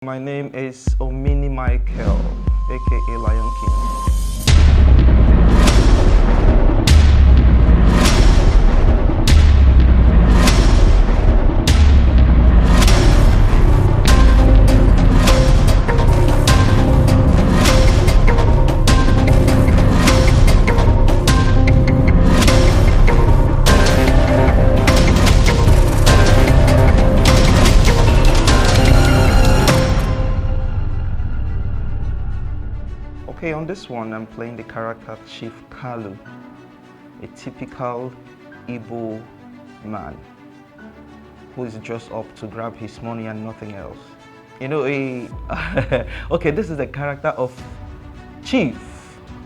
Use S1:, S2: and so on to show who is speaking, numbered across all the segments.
S1: My name is Omini Michael, aka Lion King. Okay, on this one, I'm playing the character Chief Kalu, a typical Igbo man who is just up to grab his money and nothing else. You know, okay, this is the character of Chief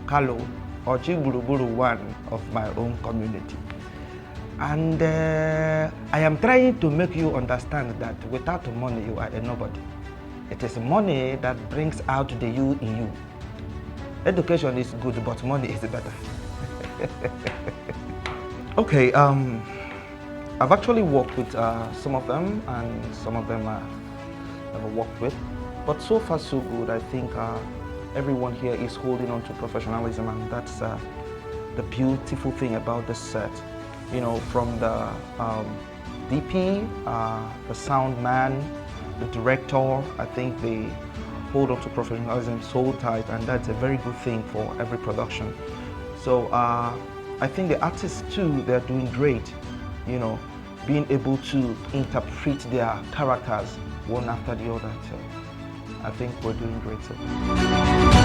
S1: Kalu, or Chief Buruburu, one of my own community. And I am trying to make you understand that without money, you are a nobody. It is money that brings out the you in you. Education is good, but money is better. Okay, I've actually worked with some of them, and some of them I've never worked with. But so far, so good. I think everyone here is holding on to professionalism, and that's the beautiful thing about this set. You know, from the DP, the sound man, the director, I think they hold on to professionalism so tight, and that's a very good thing for every production. So I think the artists too, they're doing great, you know, being able to interpret their characters one after the other. So I think we're doing great. So.